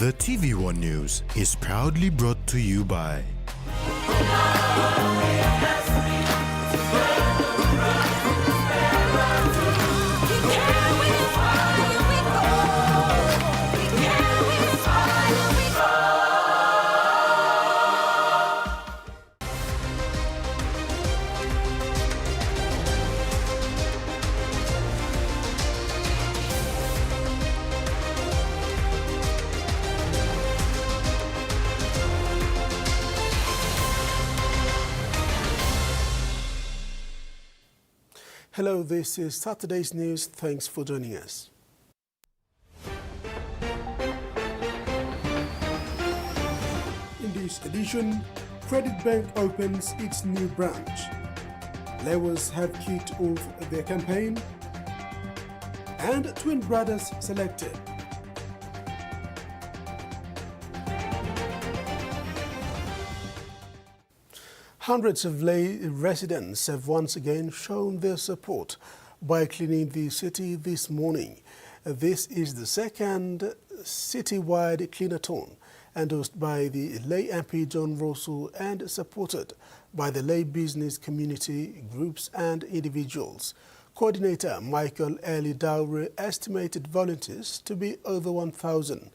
The TVWAN News is proudly brought to you by Hello, this is Saturday's News. Thanks for joining us. In this edition, Credit Bank opens its new branch. Lewis have kicked off their campaign, and twin brothers selected. Hundreds of lay residents have once again shown their support by cleaning the city this morning. This is the second citywide cleanathon endorsed by the lay MP John Russell and supported by the lay business community, groups and individuals. Coordinator Michael Eli Dowry estimated volunteers to be over 1,000,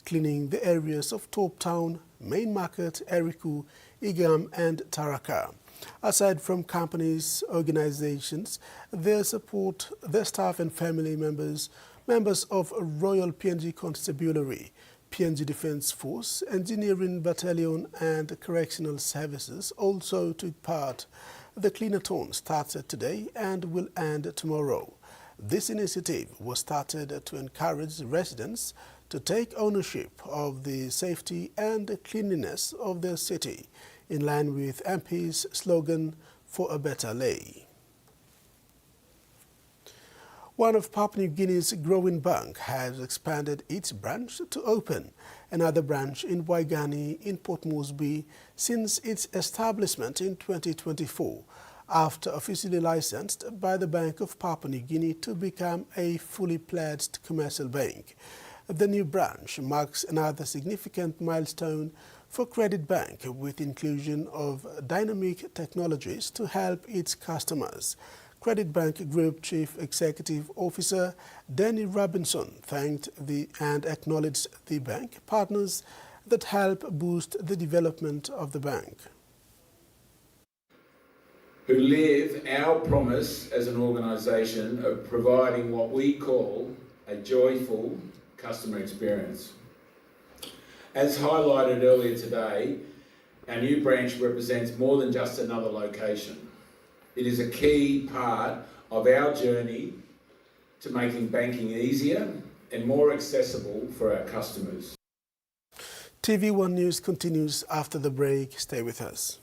cleaning the areas of Top Town, Main Market, Eriku, Igam and Taraka. Aside from companies, organizations, their staff and family members of Royal PNG Constabulary, PNG Defence Force, Engineering Battalion and Correctional Services also took part. The cleanathon started today and will end tomorrow. This initiative was started to encourage residents to take ownership of the safety and cleanliness of their city, in line with MP's slogan for a better lay. One of Papua New Guinea's growing bank has expanded its branch to open another branch in Waigani in Port Moresby since its establishment in 2024, after officially licensed by the Bank of Papua New Guinea to become a fully pledged commercial bank. The new branch marks another significant milestone for Credit Bank, with inclusion of dynamic technologies to help its customers. Credit Bank Group Chief Executive Officer Danny Robinson thanked and acknowledged the bank partners that help boost the development of the bank. Who live our promise as an organisation of providing what we call a joyful customer experience. As highlighted earlier today, our new branch represents more than just another location. It is a key part of our journey to making banking easier and more accessible for our customers. TVWAN News continues after the break. Stay with us.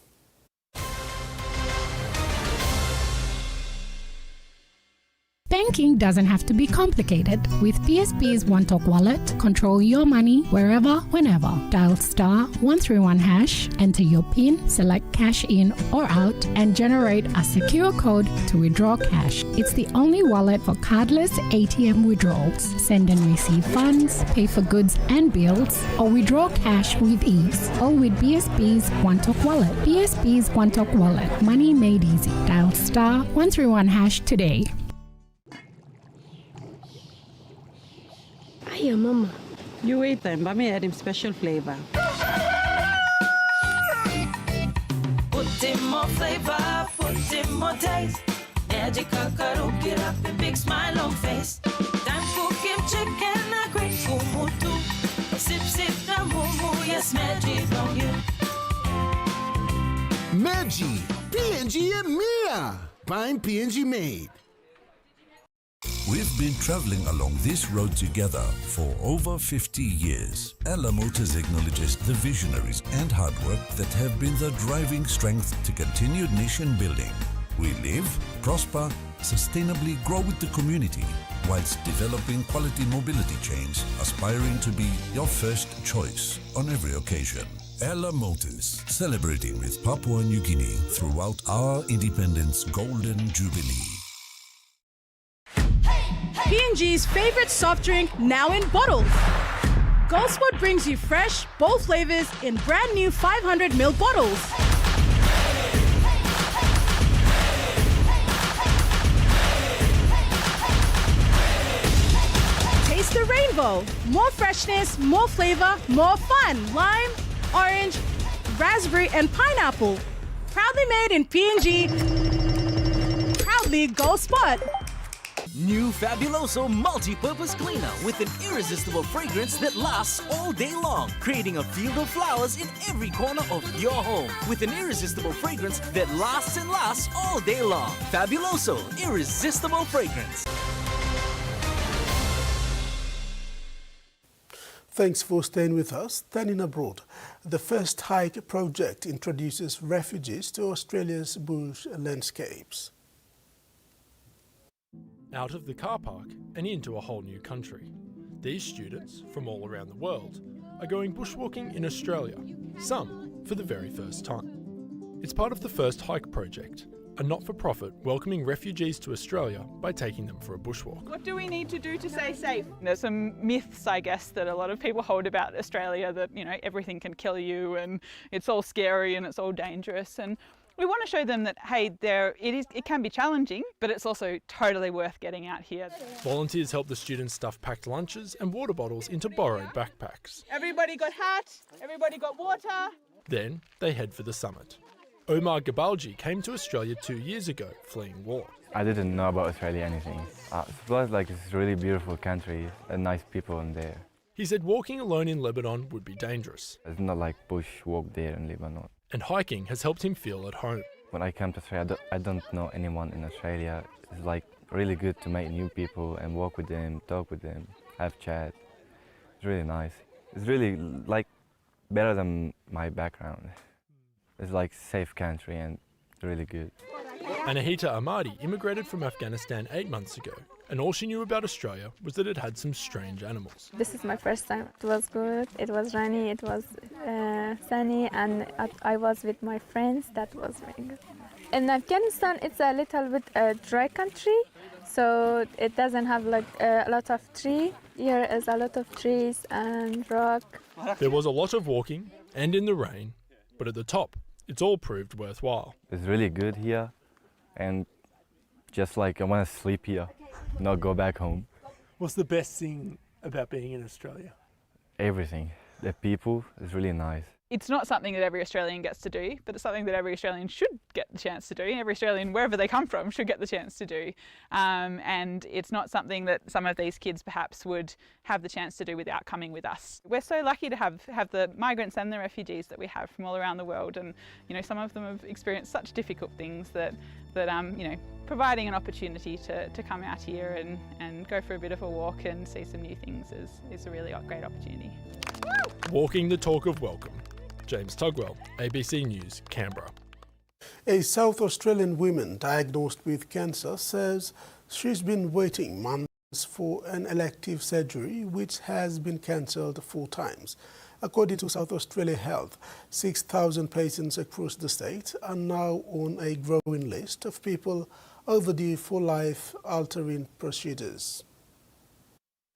Banking doesn't have to be complicated. With PSP's One Talk Wallet, control your money wherever, whenever. Dial *131#, enter your PIN, select cash in or out, and generate a secure code to withdraw cash. It's the only wallet for cardless ATM withdrawals. Send and receive funds, pay for goods and bills, or withdraw cash with ease. All with PSP's One Talk Wallet. PSP's One Talk Wallet. Money made easy. Dial *131# today. Hiya, Mama. You wait then, but me add him special flavor. Put in more flavor, put in more taste. Magical cuddle, get up and big smile on face. Time cook him chicken, a great kumutu. Sip, sip, the moo, yes, magic on you. Maggi, PNG and Mia. Find PNG made. We've been traveling along this road together for over 50 years. Ella Motors acknowledges the visionaries and hard work that have been the driving strength to continued nation building. We live, prosper, sustainably grow with the community, whilst developing quality mobility chains, aspiring to be your first choice on every occasion. Ella Motors, celebrating with Papua New Guinea throughout our independence golden jubilee. P&G's favorite soft drink now in bottles. GoldSpot brings you fresh, bold flavours in brand new 500ml bottles. Taste the rainbow. More freshness, more flavour, more fun. Lime, orange, raspberry and pineapple. Proudly made in PNG. Proudly GoldSpot. New Fabuloso multi-purpose cleaner with an irresistible fragrance that lasts all day long, creating a field of flowers in every corner of your home with an irresistible fragrance that lasts and lasts all day long. Fabuloso, irresistible fragrance. Thanks for staying with us. Standing abroad, the First Hike project introduces refugees to Australia's bush landscapes. Out of the car park and into a whole new country. These students, from all around the world, are going bushwalking in Australia, some for the very first time. It's part of the First Hike project, a not-for-profit welcoming refugees to Australia by taking them for a bushwalk. What do we need to do to stay safe? There's some myths, I guess, that a lot of people hold about Australia, that, you know, everything can kill you and it's all scary and it's all dangerous. And we want to show them that, hey, it can be challenging, but it's also totally worth getting out here. Volunteers help the students stuff packed lunches and water bottles into borrowed backpacks. Everybody got hat, everybody got water. Then they head for the summit. Omar Gabalji came to Australia 2 years ago, fleeing war. I didn't know about Australia anything. Plus, it's a really beautiful country and nice people in there. He said walking alone in Lebanon would be dangerous. It's not like bush walk there in Lebanon. And hiking has helped him feel at home. When I come to Australia, I don't know anyone in Australia. It's like really good to meet new people and walk with them, talk with them, have chat. It's really nice. It's really like better than my background. It's like safe country and really good. Anahita Ahmadi immigrated from Afghanistan 8 months ago, and all she knew about Australia was that it had some strange animals. This is my first time. It was good, it was rainy, it was sunny, and I was with my friends. That was very good. In Afghanistan, it's a little bit a dry country, so it doesn't have like a lot of trees. Here is a lot of trees and rock. There was a lot of walking, and in the rain, but at the top, it's all proved worthwhile. It's really good here, and just like I want to sleep here, not go back home. What's the best thing about being in Australia? Everything. The people is really nice. It's not something that every Australian gets to do, but it's something that every Australian should get the chance to do. Every Australian, wherever they come from, should get the chance to do. And it's not something that some of these kids perhaps would have the chance to do without coming with us. We're so lucky to have the migrants and the refugees that we have from all around the world, and you know, some of them have experienced such difficult things that you know, providing an opportunity to come out here and go for a bit of a walk and see some new things is a really great opportunity. Walking the talk of welcome. James Tugwell, ABC News, Canberra. A South Australian woman diagnosed with cancer says she's been waiting months for an elective surgery which has been cancelled 4 times. According to South Australia Health, 6,000 patients across the state are now on a growing list of people overdue for life-altering procedures.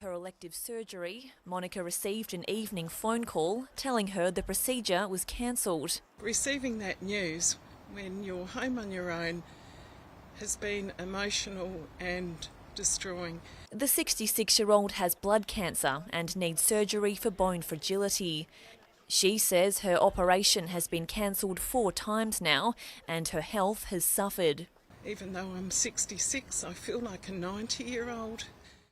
Her elective surgery, Monica received an evening phone call telling her the procedure was cancelled. Receiving that news when you're home on your own has been emotional and destroying. The 66-year-old has blood cancer and needs surgery for bone fragility. She says her operation has been cancelled 4 times now and her health has suffered. Even though I'm 66, I feel like a 90-year-old.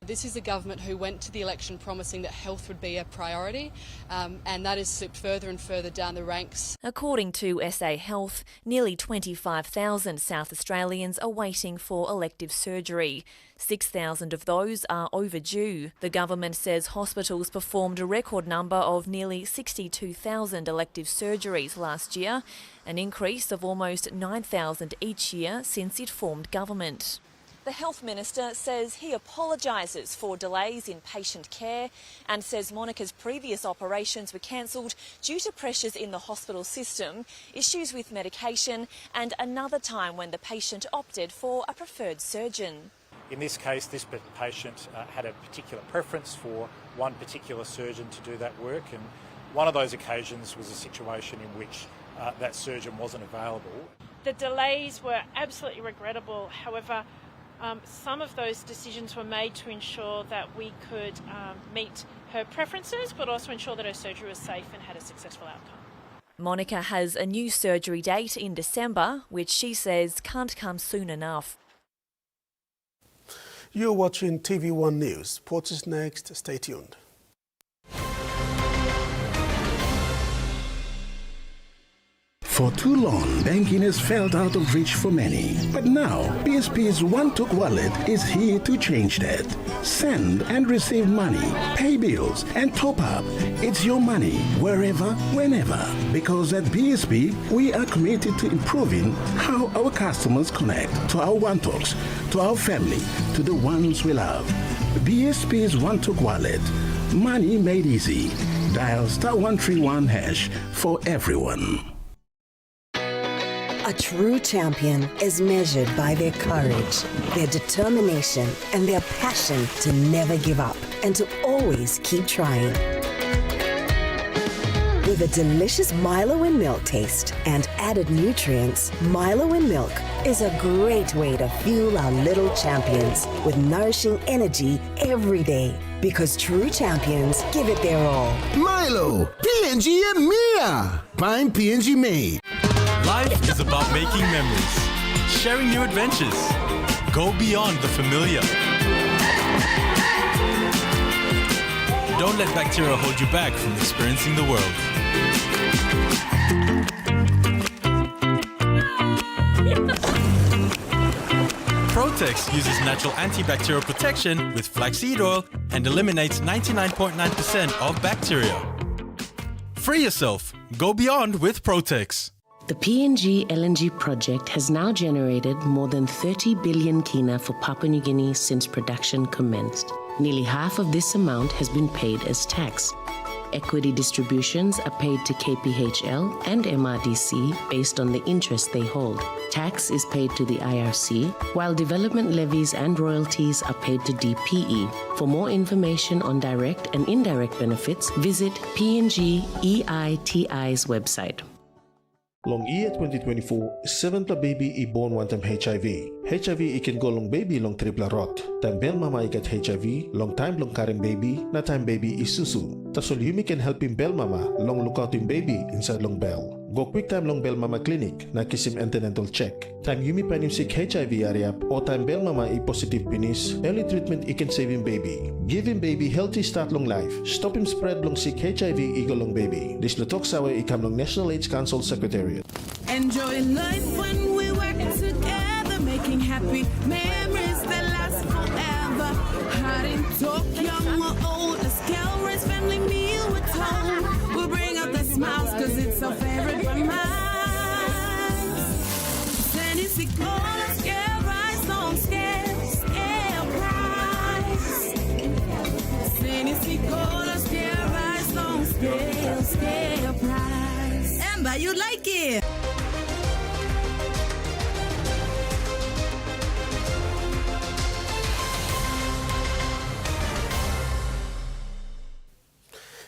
This is a government who went to the election promising that health would be a priority, and that has slipped further and further down the ranks. According to SA Health, nearly 25,000 South Australians are waiting for elective surgery. 6,000 of those are overdue. The government says hospitals performed a record number of nearly 62,000 elective surgeries last year, an increase of almost 9,000 each year since it formed government. The Health Minister says he apologises for delays in patient care and says Monica's previous operations were cancelled due to pressures in the hospital system, issues with medication and another time when the patient opted for a preferred surgeon. In this case, this patient had a particular preference for one particular surgeon to do that work, and one of those occasions was a situation in which that surgeon wasn't available. The delays were absolutely regrettable. However, some of those decisions were made to ensure that we could meet her preferences, but also ensure that her surgery was safe and had a successful outcome. Monica has a new surgery date in December, which she says can't come soon enough. You're watching TVWAN News. Sports is next. Stay tuned. For too long, banking has felt out of reach for many. But now, PSP's One-Took wallet is here to change that. Send and receive money, pay bills, and top up. It's your money, wherever, whenever. Because at PSP, we are committed to improving how our customers connect to our One-Toks, to our family, to the ones we love. PSP's One-Took wallet. Money made easy. Dial *131# for everyone. A true champion is measured by their courage, their determination, and their passion to never give up and to always keep trying. With a delicious Milo in milk taste and added nutrients, Milo in milk is a great way to fuel our little champions with nourishing energy every day. Because true champions give it their all. Milo, PNG e Mia. Pine PNG made. Life is about making memories, sharing new adventures. Go beyond the familiar. Don't let bacteria hold you back from experiencing the world. Protex uses natural antibacterial protection with flaxseed oil and eliminates 99.9% of bacteria. Free yourself. Go beyond with Protex. The PNG LNG project has now generated more than 30 billion kina for Papua New Guinea since production commenced. Nearly half of this amount has been paid as tax. Equity distributions are paid to KPHL and MRDC based on the interest they hold. Tax is paid to the IRC, while development levies and royalties are paid to DPE. For more information on direct and indirect benefits, visit PNG EITI's website. Long year 2024, 7 baby i born one time HIV. HIV ikan go long baby long triple rot. Time bel mama ikat HIV, long time long carrying baby, na time baby isusu. Tasol yumi can help him bel mama, long look out him baby inside long bell. Go quick time long bel mama clinic, na kisim antenatal check. Time yumi pan him sick HIV ariap, o time bel mama i positive penis, early treatment ikan save him baby. Give him baby healthy start long life. Stop him spread long sick HIV igo long baby. This lutok sawe ikam long National AIDS Council Secretariat. Enjoy life when we work together, making happy memories that last forever. Hot in talk, young or old, a scale family meal with home. We'll bring out the smiles cause it's our favorite of mine. Sandy Sicola, scale rice on scale price. Sandy Sicola, scale rice on scale price. Amber, you like it?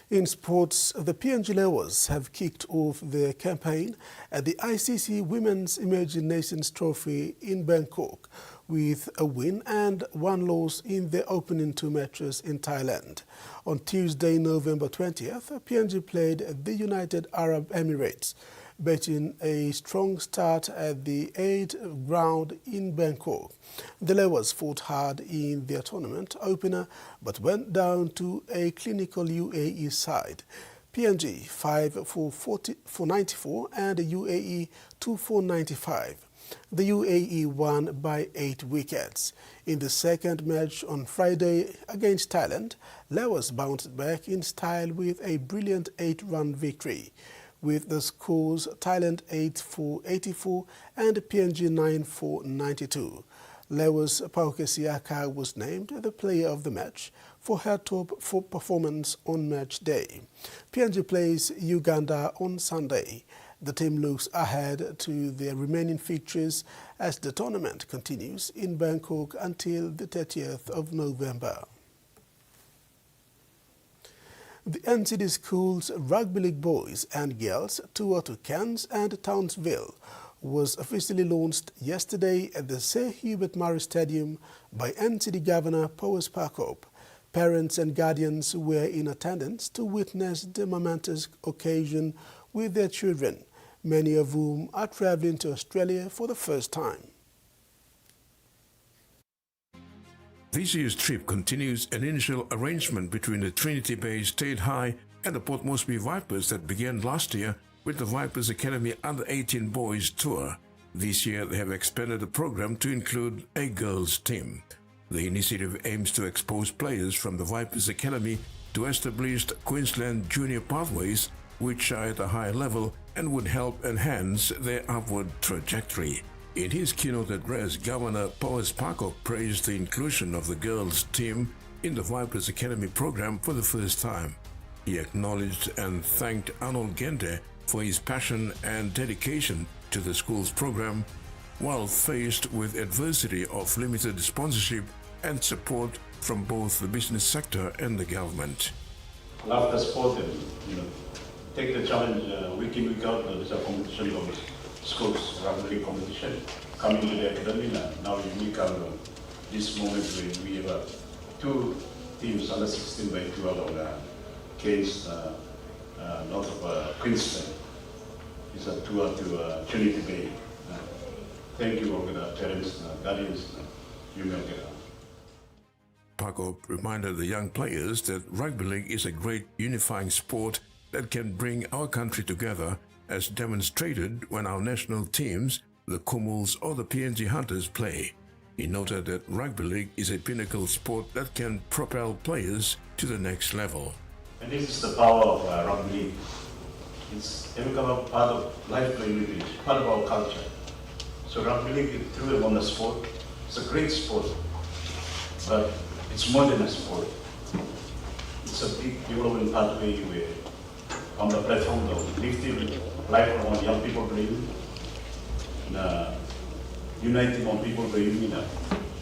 In sports, the PNG Lewis have kicked off their campaign at the ICC Women's Emerging Nations Trophy in Bangkok with a win and one loss in their opening 2 matches in Thailand. On Tuesday, November 20th, PNG played the United Arab Emirates, betting a strong start at the 8th ground in Bangkok. The Lewis fought hard in their tournament opener but went down to a clinical UAE side. PNG 5 for 94 and UAE 2 for 95. The UAE won by 8 wickets. In the second match on Friday against Thailand, Lewis bounced back in style with a brilliant 8-run victory. With the scores Thailand 8 for 84 and PNG 9 for 92. Lewis Pauke Siaka was named the player of the match for her top performance on match day. PNG plays Uganda on Sunday. The team looks ahead to their remaining fixtures as the tournament continues in Bangkok until the 30th of November. The NCD Schools Rugby League Boys and Girls tour to Cairns and Townsville was officially launched yesterday at the Sir Hubert Murray Stadium by NCD Governor Powers Parkop. Parents and guardians were in attendance to witness the momentous occasion with their children, many of whom are traveling to Australia for the first time. This year's trip continues an initial arrangement between the Trinity Bay State High and the Port Moresby Vipers that began last year with the Vipers Academy Under-18 Boys Tour. This year they have expanded the program to include a girls' team. The initiative aims to expose players from the Vipers Academy to established Queensland junior pathways which are at a higher level and would help enhance their upward trajectory. In his keynote address, Governor Powers Parkop praised the inclusion of the girls' team in the Vipers Academy program for the first time. He acknowledged and thanked Arnold Gente for his passion and dedication to the school's program while faced with adversity of limited sponsorship and support from both the business sector and the government. Love the sport and, take the challenge week in, week out. There's a competition of schools, rugby competition, coming to the academy now we come this moment where we have two teams under 16 by 2 out of Cairns, north of Queensland. It's a tour to Trinity Bay. Thank you all the parents, guardians, Parkop reminded the young players that rugby league is a great unifying sport that can bring our country together, as demonstrated when our national teams, the Kumuls or the PNG Hunters, play. He noted that rugby league is a pinnacle sport that can propel players to the next level. And this is the power of rugby league. It's become a part of life language, part of our culture. So rugby league is truly a wonderful sport. It's a great sport, but it's more than a sport. It's a big development pathway where on the platform of lifting life of young people playing, uniting on people playing,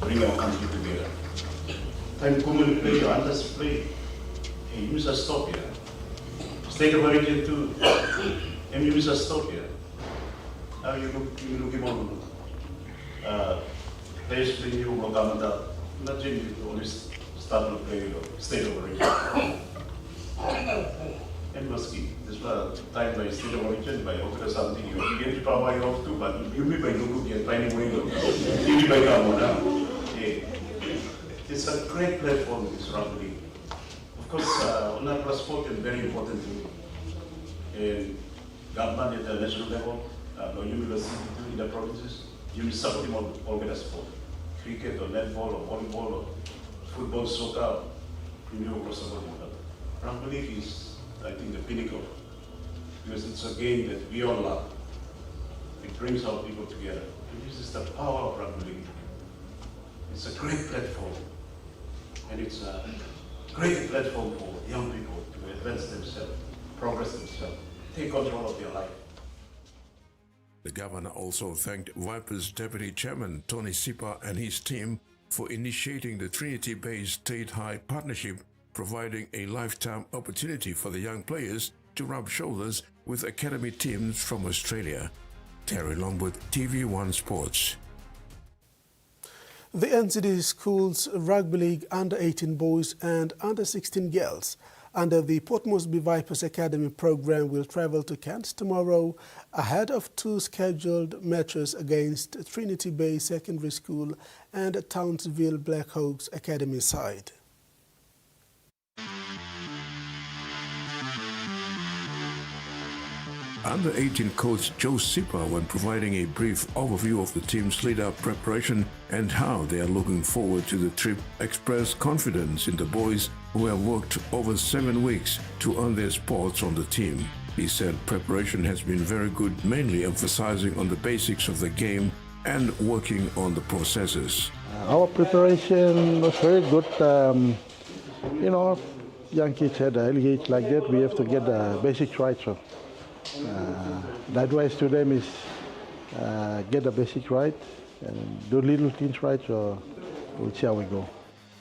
bring our country together. Time Kumun play, your others play. Hey, you must stop here. State of origin too, and you must stop here. Now you look on players playing you Mogamada, not change, you always start to play state of origin. And Musky, this was time by state of origin, by Okra something, you get to power off too, but you be by Lugu, you're finding way to you be by Kamona. It's a great platform, this rugby. Of course, on that sport is very important to me. And government at the national level, no university in the provinces, you support them all with sport. Cricket or netball or volleyball or football, soccer, you know, support them. Rugby league is, I think, the pinnacle, because it's a game that we all love. It brings our people together. And this is the power of rugby league. It's a great platform, and it's a great platform for young people to advance themselves, progress themselves, take control of their life. The governor also thanked Vipers Deputy Chairman Tony Sipa and his team for initiating the Trinity Bay State High Partnership, providing a lifetime opportunity for the young players to rub shoulders with academy teams from Australia. Terry Longwood, TVWAN Sports. The NCD Schools Rugby League Under-18 Boys and Under-16 Girls under the Port Moresby Vipers Academy program will travel to Cairns tomorrow ahead of 2 scheduled matches against Trinity Bay Secondary School and Townsville Blackhawks Academy side. Under-18 coach Joe Sipa, when providing a brief overview of the team's lead-up preparation and how they are looking forward to the trip, expressed confidence in the boys who have worked over 7 weeks to earn their spots on the team. He said preparation has been very good, mainly emphasizing on the basics of the game and working on the processes. Our preparation was very good. you know, young kids at an early age like that, we have to get the basic rights. So, the advice to them is get the basic right and do little things right, so we'll see how we go.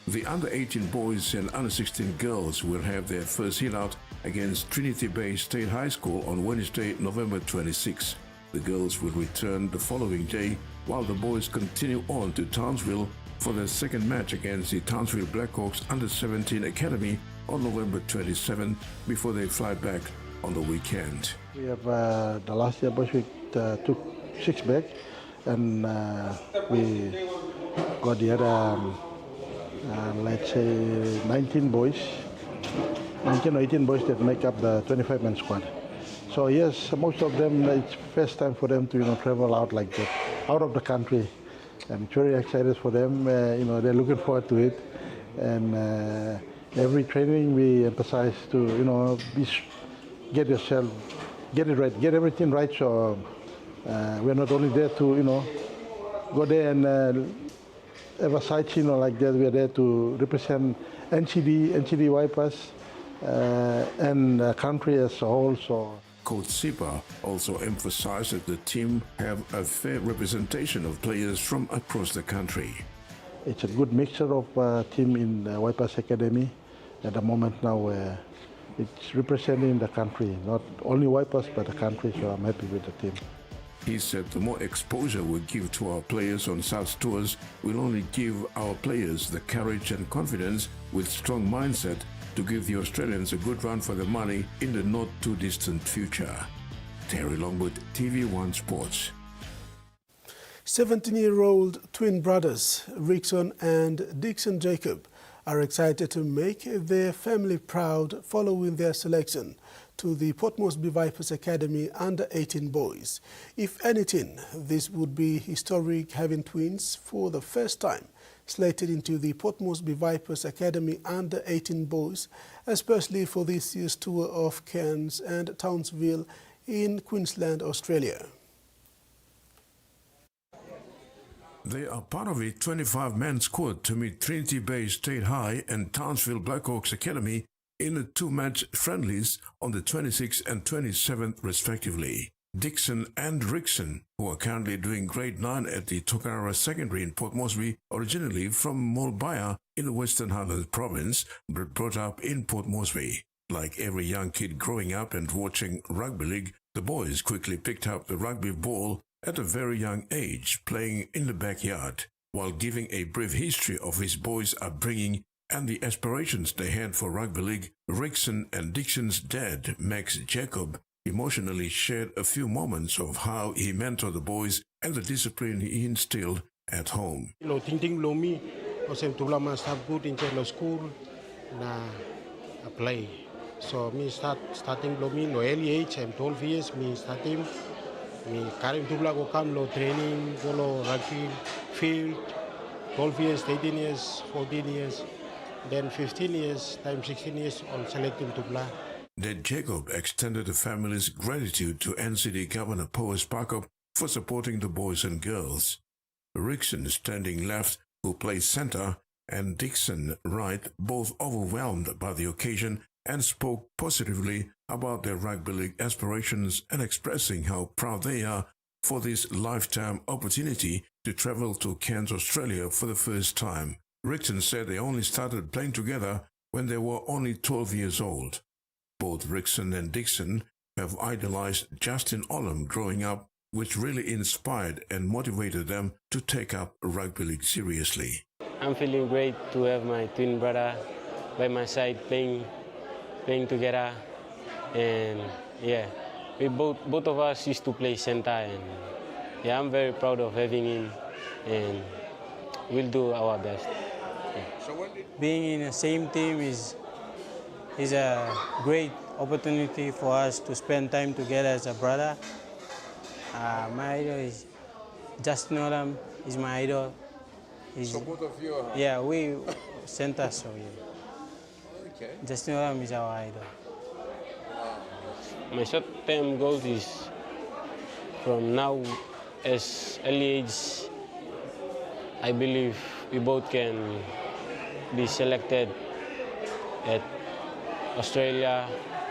The under-18 boys and under-16 girls will have their first hit-out against Trinity Bay State High School on Wednesday, November 26. The girls will return the following day, while the boys continue on to Townsville for their second match against the Townsville Blackhawks Under-17 Academy on November 27 before they fly back on the weekend. We have the last year boys we took 6 back, and we got the other let's say 19 boys, 19 or 18 boys that make up the 25-man squad. So yes, most of them, it's first time for them to travel out like that, out of the country, and it's very excited for them. They're looking forward to it, and every training we emphasize to get yourself, get it right, get everything right. So we're not only there to go there and have a sightseeing like that. We are there to represent NCD Vipers and the country as a whole. So Coach Sipa also emphasized that the team have a fair representation of players from across the country. It's a good mixture of team in the Vipers Academy at the moment now. It's representing the country, not only Vipers but the country. So I'm happy with the team. He said the more exposure we give to our players on such tours will only give our players the courage and confidence with strong mindset to give the Australians a good run for their money in the not-too-distant future. Terry Longwood, TV1 Sports. 17-year-old twin brothers Rickson and Dixon Jacob are excited to make their family proud following their selection to the Port Moresby Vipers Academy under-18 boys. If anything, this would be historic, having twins for the first time slated into the Port Moresby Vipers Academy under-18 boys, especially for this year's tour of Cairns and Townsville in Queensland, Australia. They are part of a 25-man squad to meet Trinity Bay State High and Townsville Blackhawks Academy in the 2-match friendlies on the 26th and 27th respectively. Dixon and Rickson, who are currently doing grade 9 at the Tokara Secondary in Port Moresby, originally from Molbaya in the Western Highlands province, but brought up in Port Moresby. Like every young kid growing up and watching rugby league, the boys quickly picked up the rugby ball at a very young age, playing in the backyard. While giving a brief history of his boys' upbringing and the aspirations they had for rugby league, Rickson and Dixon's dad, Max Jacob, emotionally shared a few moments of how he mentored the boys and the discipline he instilled at home. Ting lomi, osem tulama start good in the school, na play. So me starting lomi no early age. I'm 12 years. Me starting. Me karim tubla go come lo training, go lo rugby field. 12 years, 18 years, 14 years, then 15 years, time 16 years on selecting tubla. Dad Jacob extended the family's gratitude to NCD Governor Powers Parkup for supporting the boys and girls. Rickson, standing left, who plays centre, and Dixon, right, both overwhelmed by the occasion and spoke positively about their rugby league aspirations and expressing how proud they are for this lifetime opportunity to travel to Cairns, Australia for the first time. Rickson said they only started playing together when they were only 12 years old. Both Rickson and Dixon have idolized Justin Olam growing up, which really inspired and motivated them to take up rugby league seriously. I'm feeling great to have my twin brother by my side playing together, and yeah, we both of us used to play center, and yeah, I'm very proud of having him, and we'll do our best. Yeah. Being in the same team is a great opportunity for us to spend time together as a brother. My idol is Justin Olam, is my idol. So both of you are? Yeah, we center, so yeah. Okay. Justin Olam is our idol. My short-term goal is from now, as early age, I believe we both can be selected at Australia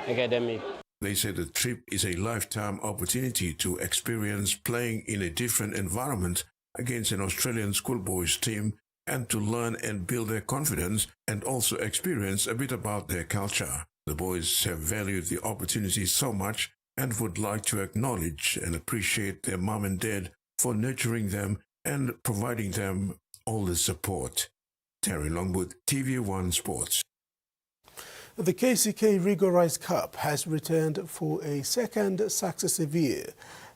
Academic. They say the trip is a lifetime opportunity to experience playing in a different environment against an Australian schoolboys team and to learn and build their confidence and also experience a bit about their culture. The boys have valued the opportunity so much and would like to acknowledge and appreciate their mom and dad for nurturing them and providing them all the support. Terry Longwood, TVWAN Sports. The KCK Rigo Rice Cup has returned for a second successive year.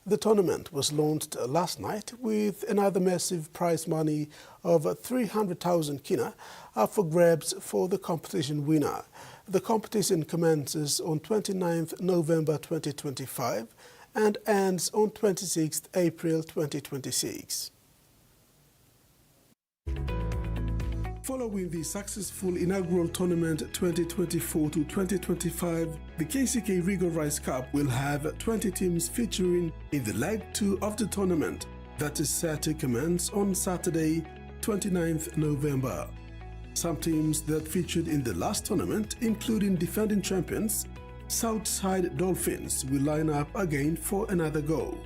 The tournament was launched last night with another massive prize money of 300,000 kina up for grabs for the competition winner. The competition commences on 29th November 2025 and ends on 26th April 2026. Following the successful inaugural tournament 2024 to 2025, the KCK Rigo Rice Cup will have 20 teams featuring in the leg 2 of the tournament that is set to commence on Saturday, 29th November. Some teams that featured in the last tournament, including defending champions Southside Dolphins, will line up again for another go.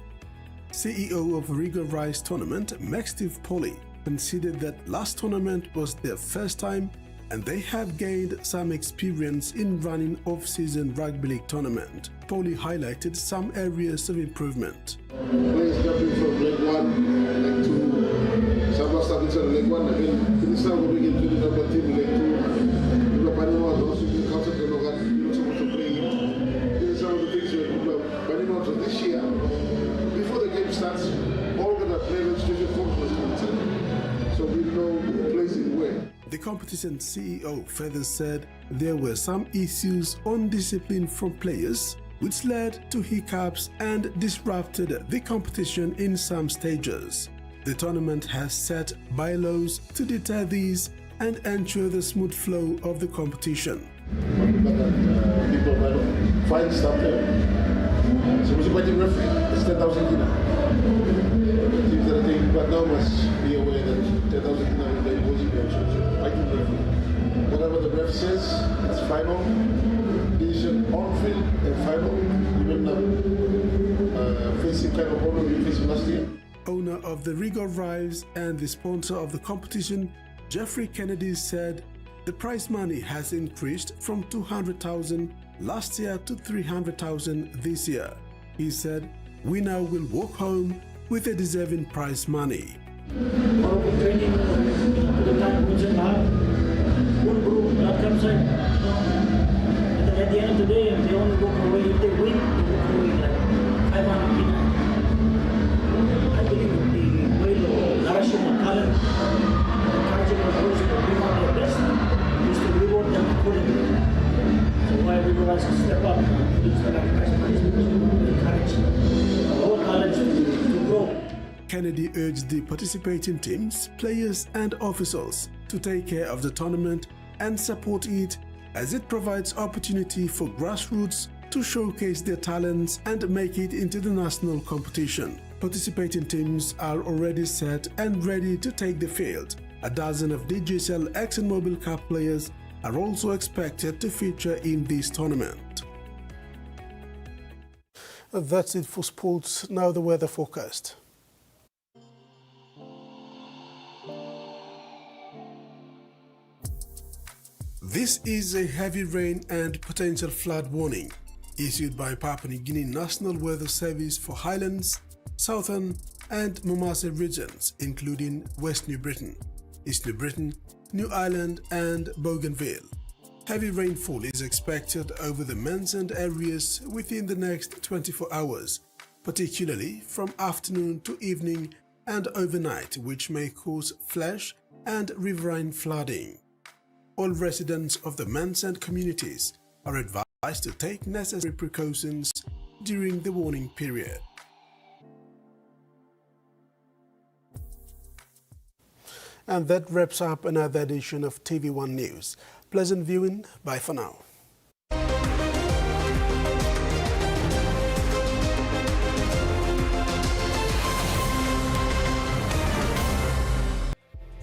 CEO of Rigo Rice Tournament, Steve Polly, considered that last tournament was their first time and they have gained some experience in running off-season rugby league tournament. Polly highlighted some areas of improvement. Players jumping from leg 1, leg 2, some are starting from leg 1, again, this time we're beginning to do number team, leg 2. You know, Panama was also being concept of what you're supposed to play in. These are some of the things Panama so this year, before the game starts, all of the play registration forms was considered. So we know who plays in where. The competition CEO further said there were some issues on discipline from players, which led to hiccups and disrupted the competition in some stages. The tournament has set bylaws to deter these and ensure the smooth flow of the competition. People might find stuff there. So we should buy the referee. It's 10,000 dinar. Teams that I think, but now must be aware that 10,000 dinar is very possible. Whatever the ref says, it's final. Decision on field and final. Even facing kind of problem we faced last year. Owner of the Rigo Rice and the sponsor of the competition, Jeffrey Kennedy, said the prize money has increased from 200,000 last year to 300,000 this year. He said, "Winner will walk home with a deserving prize money." At the end of the day, they only walk away if they win. They walk away like 500 dinar. I believe the way of nourishing the talent, encouraging the boys to bring out their best, is to reward them accordingly. So why we want to step up and use the prize money is because we want to encourage the whole talent to grow. Kennedy urged the participating teams, players and officials to take care of the tournament and support it as it provides opportunity for grassroots to showcase their talents and make it into the national competition. Participating teams are already set and ready to take the field. A dozen of DJSL ExxonMobil Cup players are also expected to feature in this tournament. That's it for sports. Now the weather forecast. This is a heavy rain and potential flood warning issued by Papua New Guinea National Weather Service for Highlands, Southern and Momase regions, including West New Britain, East New Britain, New Ireland and Bougainville. Heavy rainfall is expected over the mentioned areas within the next 24 hours, particularly from afternoon to evening and overnight, which may cause flash and riverine flooding. All residents of the mentioned communities are advised to take necessary precautions during the warning period. And that wraps up another edition of TV1 News. Pleasant viewing. Bye for now.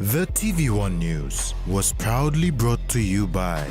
The TVWAN News was proudly brought to you by